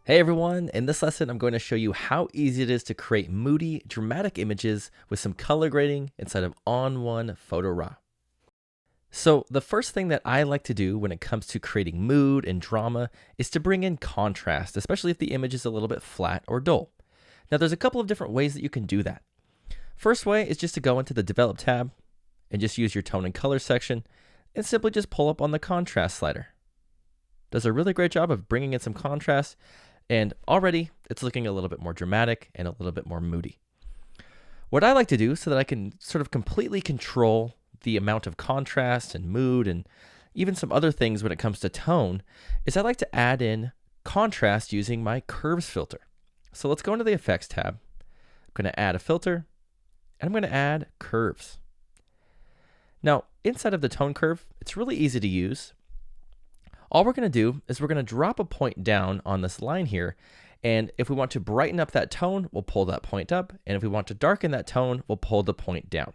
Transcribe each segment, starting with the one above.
Hey everyone, in this lesson I'm going to show you how easy it is to create moody, dramatic images with some color grading inside of ON1 Photo RAW. So the first thing that I like to do when it comes to creating mood and drama is to bring in contrast, especially if the image is a little bit flat or dull. Now there's a couple of different ways that you can do that. First way is just to go into the Develop tab and just use your Tone and Color section and simply just pull up on the contrast slider. Does a really great job of bringing in some contrast, and already it's looking a little bit more dramatic and a little bit more moody. What I like to do so that I can sort of completely control the amount of contrast and mood and even some other things when it comes to tone is I like to add in contrast using my curves filter. So let's go into the effects tab. I'm going to add a filter and I'm going to add curves. Now inside of the tone curve, it's really easy to use. All we're going to do is we're going to drop a point down on this line here, and if we want to brighten up that tone, we'll pull that point up, and if we want to darken that tone, we'll pull the point down.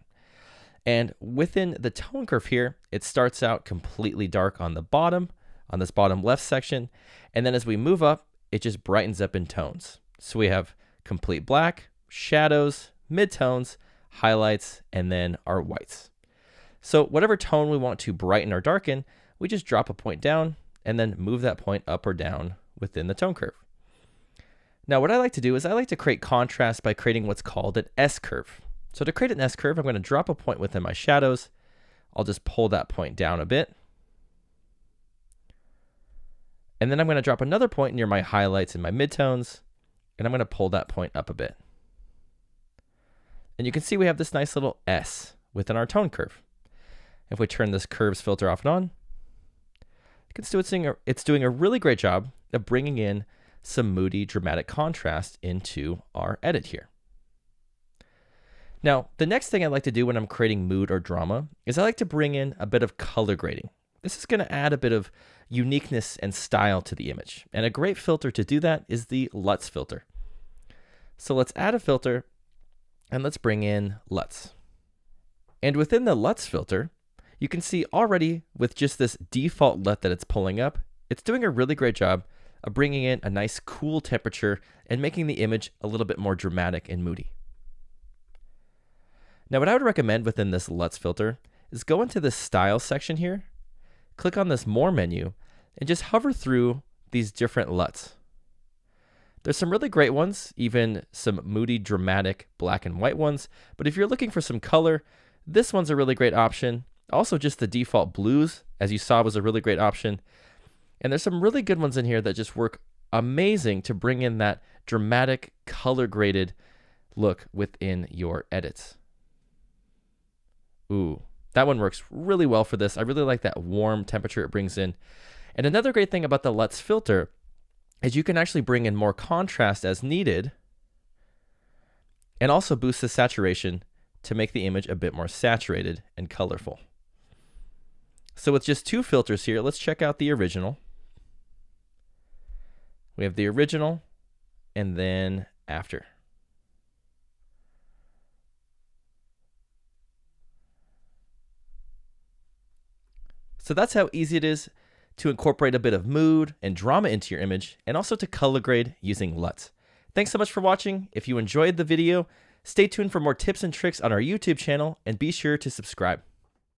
And within the tone curve here, it starts out completely dark on the bottom, on this bottom left section, and then as we move up, it just brightens up in tones. So we have complete black, shadows, midtones, highlights, and then our whites. So whatever tone we want to brighten or darken, we just drop a point down, and then move that point up or down within the tone curve. Now what I like to do is I like to create contrast by creating what's called an S-curve. So to create an S-curve, I'm going to drop a point within my shadows. I'll just pull that point down a bit. And then I'm going to drop another point near my highlights and my midtones, and I'm going to pull that point up a bit. And you can see we have this nice little S within our tone curve. If we turn this curves filter off and on, it's doing a really great job of bringing in some moody, dramatic contrast into our edit here. Now, the next thing I like to do when I'm creating mood or drama is I like to bring in a bit of color grading. This is going to add a bit of uniqueness and style to the image. And a great filter to do that is the LUTs filter. So let's add a filter and let's bring in LUTs. And within the LUTs filter, you can see already with just this default LUT that it's pulling up, it's doing a really great job of bringing in a nice cool temperature and making the image a little bit more dramatic and moody. Now what I would recommend within this LUTs filter is go into the Styles section here, click on this More menu, and just hover through these different LUTs. There's some really great ones, even some moody, dramatic black and white ones, but if you're looking for some color, this one's a really great option. Also, just the default blues, as you saw, was a really great option. And there's some really good ones in here that just work amazing to bring in that dramatic, color-graded look within your edits. Ooh, that one works really well for this. I really like that warm temperature it brings in. And another great thing about the LUTs filter is you can actually bring in more contrast as needed and also boost the saturation to make the image a bit more saturated and colorful. So with just two filters here, let's check out the original. We have the original and then after. So that's how easy it is to incorporate a bit of mood and drama into your image and also to color grade using LUTs. Thanks so much for watching. If you enjoyed the video, stay tuned for more tips and tricks on our YouTube channel and be sure to subscribe.